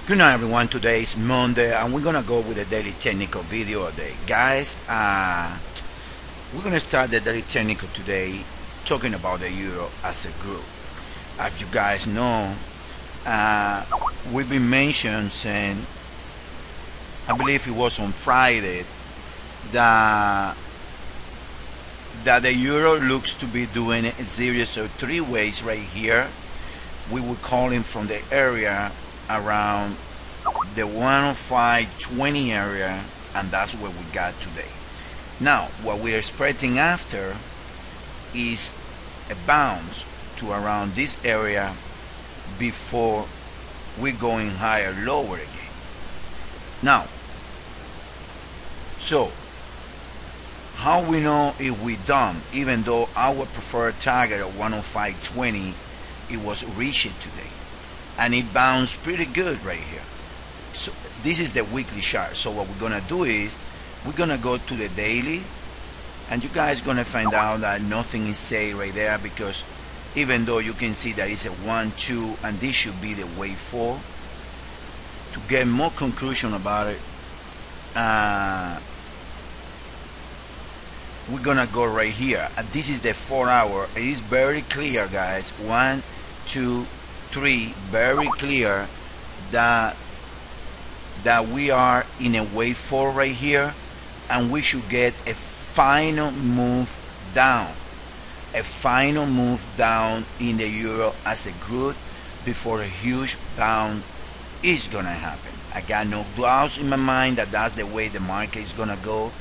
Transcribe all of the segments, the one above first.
Good night everyone, today is Monday and we're gonna go with a daily technical video today. Guys, we're gonna start the daily technical today talking about the euro as a group. As you guys know, we've been mentioning since, I believe it was on Friday, that the euro looks to be doing a series of three ways right here. We were calling from the area around the 105.20 area, and that's where we got today. Now what we're expecting after is a bounce to around this area before we're going higher, lower again. Now, so how we know if we done, even though our preferred target of 105.20 it was reached today, and it bounced pretty good right here. So this is the weekly chart. So what we're gonna do is we're gonna go to the daily, and you guys gonna find out that nothing is said right there, because even though you can see that it's a 1 2 and this should be the wave 4, to get more conclusion about it, we're gonna go right here, and this is the 4 hour. It is very clear, guys. 1 2 3, very clear that we are in a wave 4 right here, and we should get a final move down, in the euro as a group before a huge bounce is gonna happen. I got no doubts in my mind that that's the way the market is gonna go,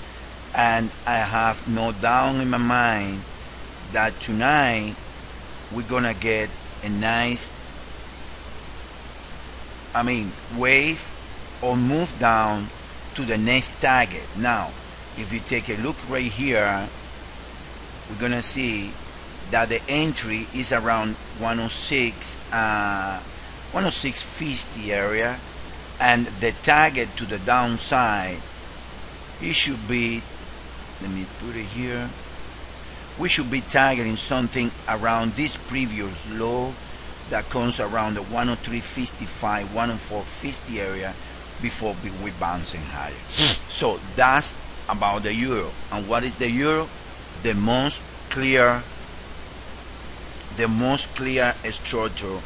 and I have no doubt in my mind that tonight we're gonna get a nice wave or move down to the next target. Now if you take a look right here, we're gonna see that the entry is around 106.50 area, and the target to the downside, it should be, let me put it here, we should be targeting something around this previous low that comes around the 103.55, 104.50 area before we bouncing higher. So that's about the euro. And what is the euro? The most clear structure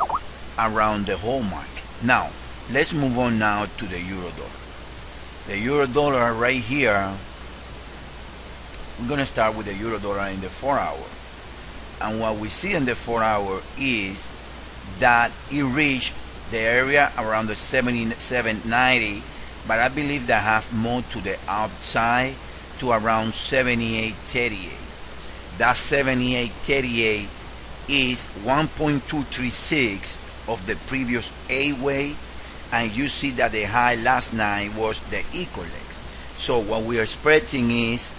around the whole market. Now let's move on now to the euro dollar. The euro dollar right here, we're gonna start with the euro dollar in the 4 hour, and what we see in the 4 hour is that it reached the area around the 77.90, but I believe that have more to the outside to around 78.38. That 78.38 is 1.236 of the previous A wave, and you see that the high last night was the equal legs. So what we are expecting is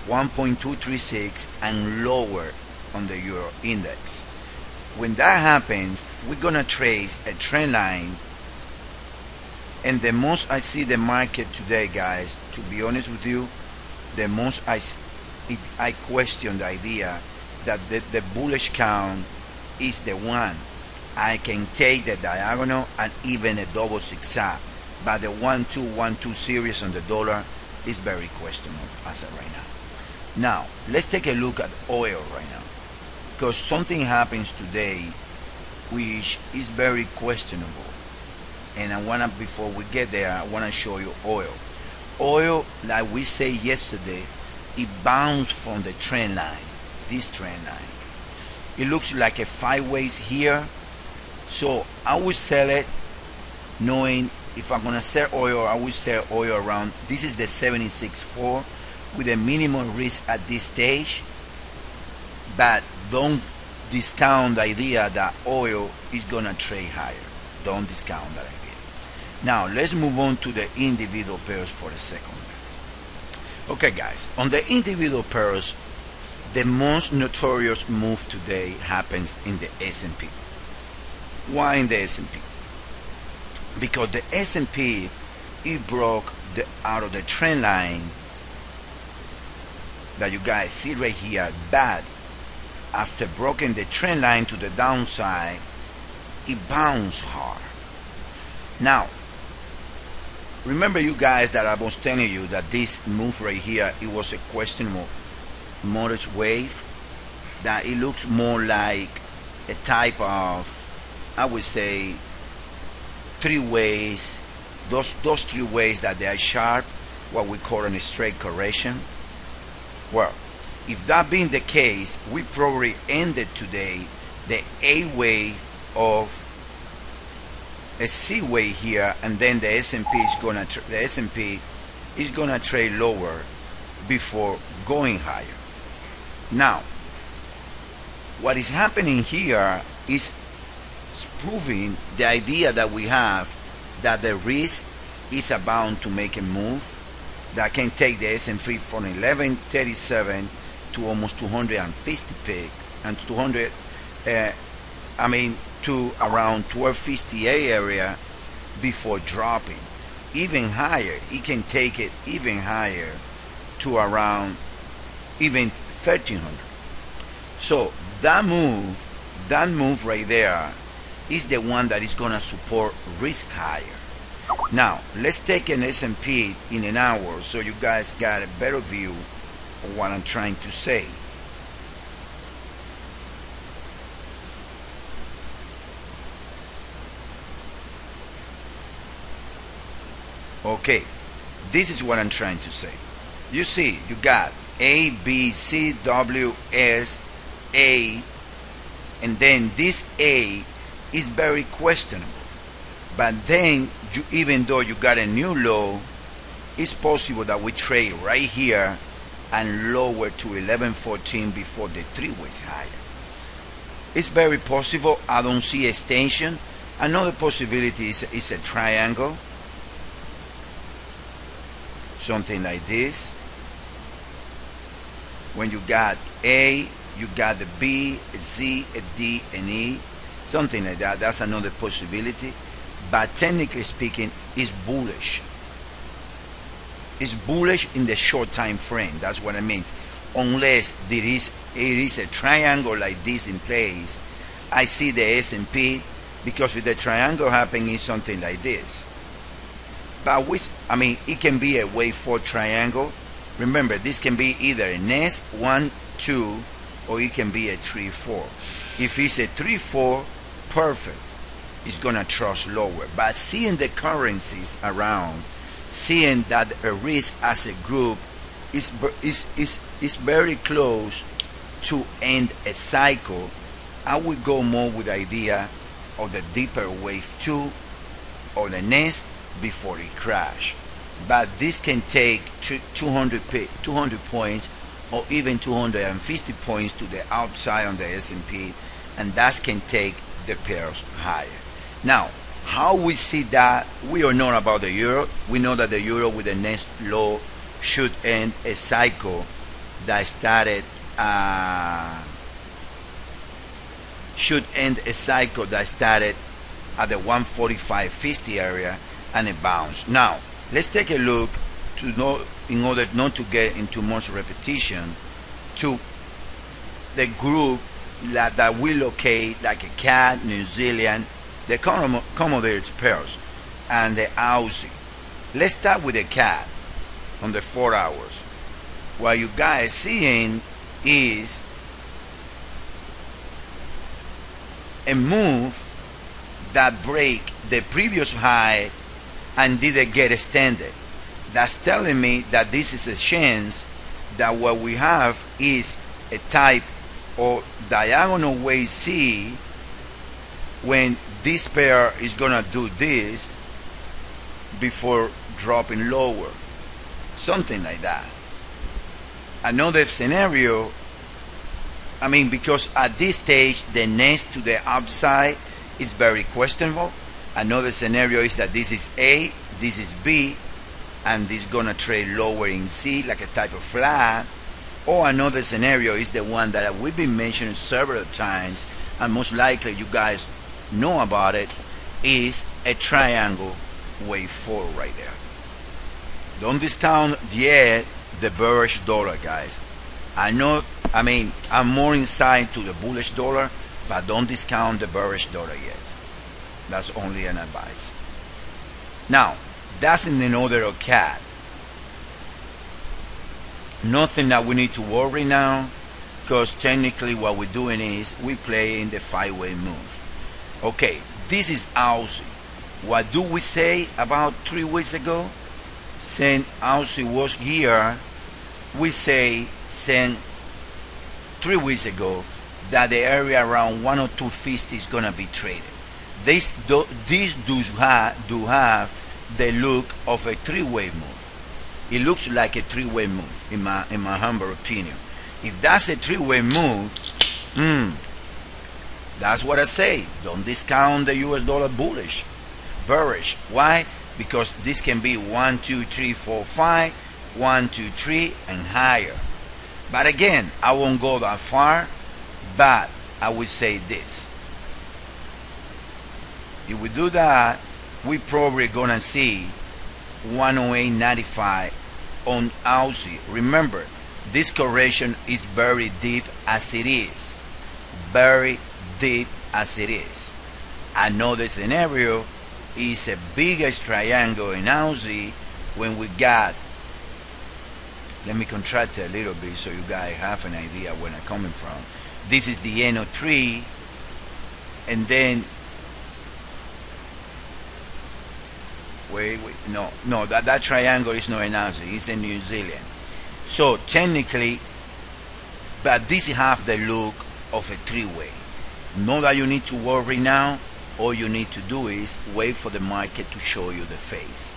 1.236 and lower on the euro index. When that happens, we're gonna trace a trend line, and the most I see the market today, guys, to be honest with you, the most I question the idea that the bullish count is the one. I can take the diagonal and even a double zigzag, but the 1-2-1-2 series on the dollar is very questionable as of right now. Now let's take a look at oil right now, because something happens today which is very questionable, and before we get there, I wanna show you oil. Oil, like we say yesterday, it bounced from the trend line, this trend line. It looks like a 5 ways here, so I would sell it knowing if I'm gonna sell oil, I would sell oil around, this is the 76.4 with a minimum risk at this stage, but don't discount the idea that oil is gonna trade higher. Don't discount that idea. Now let's move on to the individual pairs for a second, guys. Okay guys, on the individual pairs, the most notorious move today happens in the S&P. Why in the S&P? Because the S&P, it broke out of the trend line that you guys see right here, but after breaking the trend line to the downside, it bounced hard. Now remember you guys that I was telling you that this move right here, it was a questionable moderate wave, that it looks more like a type of, I would say, three ways, those three ways that they are sharp, what we call a straight correction. Well, if that being the case, we probably ended today the A wave of a C wave here, and then the S&P is gonna trade lower before going higher. Now, what is happening here is proving the idea that we have that the risk is about to make a move that can take the S&P from 1137 to almost 250 pick, and 200 to around 1258 area before dropping even higher. It can take it even higher to around even 1300. So that move right there is the one that is gonna support risk higher. Now let's take an S&P in an hour so you guys got a better view of what I'm trying to say. Okay, this is what I'm trying to say. You see, you got A, B, C, W, S, A, and then this A is very questionable. But then, even though you got a new low, it's possible that we trade right here and lower to 1114 before the three ways higher. It's very possible. I don't see extension. Another possibility is a triangle, something like this. When you got A, you got the B, a Z, a D, and E, something like that. That's another possibility. But technically speaking, it's bullish. It's bullish in the short time frame. That's what I mean. Unless it is a triangle like this in place, I see the S&P, because if the triangle happening is something like this. But it can be a wave 4 triangle. Remember, this can be either a nest 1, 2, or it can be a 3, 4. If it's a 3, 4, perfect. It's gonna trust lower. But seeing the currencies around, seeing that a risk as a group is very close to end a cycle, I would go more with the idea of the deeper wave 2 or the nest before it crash. But this can take 200 points or even 250 points to the outside on the S&P, and that can take the pairs higher. Now, how we see that, we are known about the euro. We know that the euro with the next low should end a cycle that started at the 145.50 area and it bounced. Now let's take a look to know, in order not to get into much repetition, to the group that we locate, like a CAD, New Zealand, the Commodities pairs, and the Aussie. Let's start with the CAD on the 4 hours. What you guys seeing is a move that break the previous high and didn't get extended. That's telling me that this is a chance that what we have is a type of diagonal wave C, when this pair is gonna do this before dropping lower, something like that. Another scenario, because at this stage the next to the upside is very questionable. Another scenario is that this is A, this is B, and this is gonna trade lower in C, like a type of flat. Or another scenario is the one that we've been mentioning several times, and most likely you guys know about it, is a triangle wave 4 right there. Don't discount yet the bearish dollar, guys. I'm more inside to the bullish dollar, but don't discount the bearish dollar yet. That's only an advice. Now, That's in the order of CAD. Nothing that we need to worry now, because technically what we're doing is we play in the 5-way move. Okay, this is Aussie. What do we say about 3 weeks ago? Saying Aussie was here, we say saying 3 weeks ago that the area around 102.50 is gonna be traded. These do have the look of a 3-way move. It looks like a 3-way move in my humble opinion. If that's a 3-way move, that's what I say. Don't discount the US dollar bearish. Why? Because this can be 1, 2, 3, 4, 5, 1, 2, 3 and higher. But again, I won't go that far, but I will say this. If we do that, we probably gonna see 108.95 on Aussie. Remember, this correction is very deep as it is. Very deep as it is. Another scenario is a biggest triangle in Aussie when we got, let me contract it a little bit so you guys have an idea where I'm coming from. This is the NO3, and then no, that triangle is not in Aussie, it's in New Zealand. So technically, but this have the look of a 3-way. Not that you need to worry now. All you need to do is wait for the market to show you the face.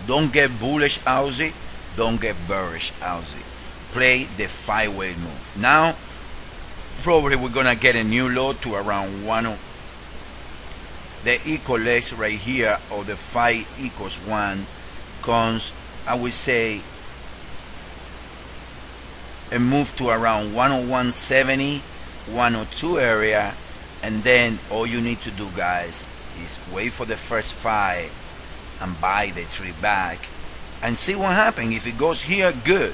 Don't get bullish Aussie, don't get bearish Aussie. Play the 5-way move. Now probably we're gonna get a new low to around 1. The equal legs right here of the 5 equals 1 comes, I would say, a move to around 101.70, 102 area, and then all you need to do, guys, is wait for the first 5 and buy the 3 back and see what happens. If it goes here, good.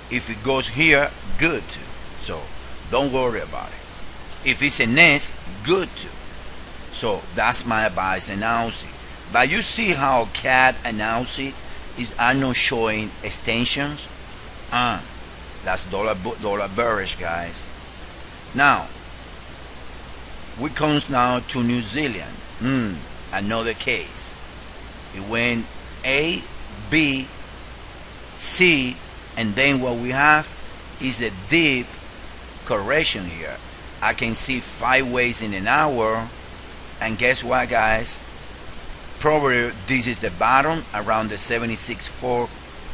If it goes here, good too. So don't worry about it. If it's a nest, good too. So that's my advice in Aussie. But you see how CAD and Aussie are not showing extensions? That's dollar bearish, guys. Now we comes now to New Zealand. Another case. It went A, B, C, and then what we have is a deep correction here. I can see 5 ways in an hour, and guess what, guys? Probably this is the bottom around the 76.4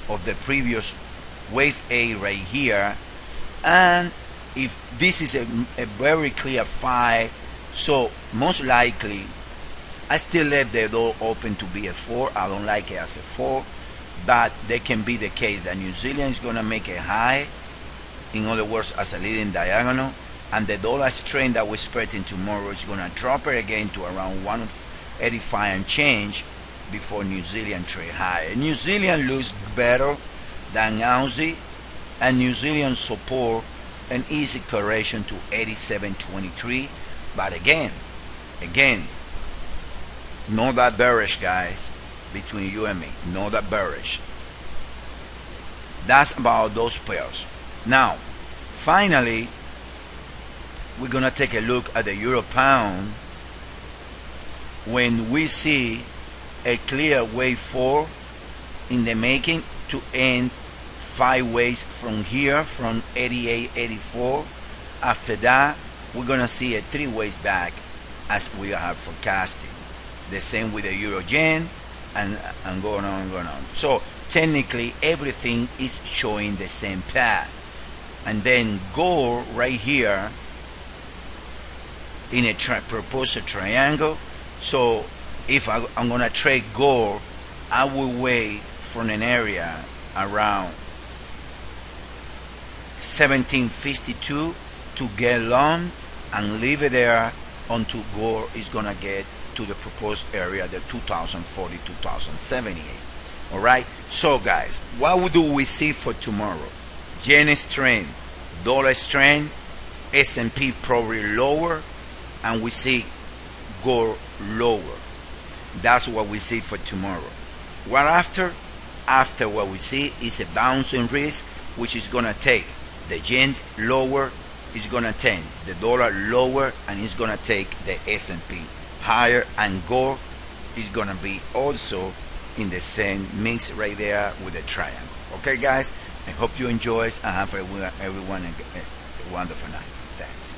of the previous wave A right here. And if this is a very clear 5, so most likely I still left the door open to be a 4. I don't like it as a 4, but there can be the case that New Zealand is going to make a high, in other words as a leading diagonal, and the dollar strength that we're expecting tomorrow is going to drop it again to around 185 and change before New Zealand trade higher. New Zealand looks better than Aussie, and New Zealand support an easy correction to 87.23. But again, not that bearish, guys, between you and me. Not that bearish. That's about those pairs. Now, finally, we're gonna take a look at the Euro Pound when we see a clear wave 4 in the making to end 5 ways from here, from 88, 84. After that, we're gonna see a 3 ways back as we are forecasting. The same with the Euro Yen, and going on and going on. So technically everything is showing the same path. And then gold right here in a proposed triangle. So if I'm gonna trade gold, I will wait for an area around 1752 to get long and leave it there until gold is gonna get to the proposed area, the 2040, 2078. All right. So guys, what do we see for tomorrow? Yen strength, dollar strength, S&P probably lower, and we see gold lower. That's what we see for tomorrow. What after what we see is a bouncing risk, which is gonna take the yen lower, is gonna take the dollar lower, and it's gonna take the S&P higher, and gold is gonna be also in the same mix right there with the triangle. Okay guys, I hope you enjoy and have everyone a wonderful night. Thanks.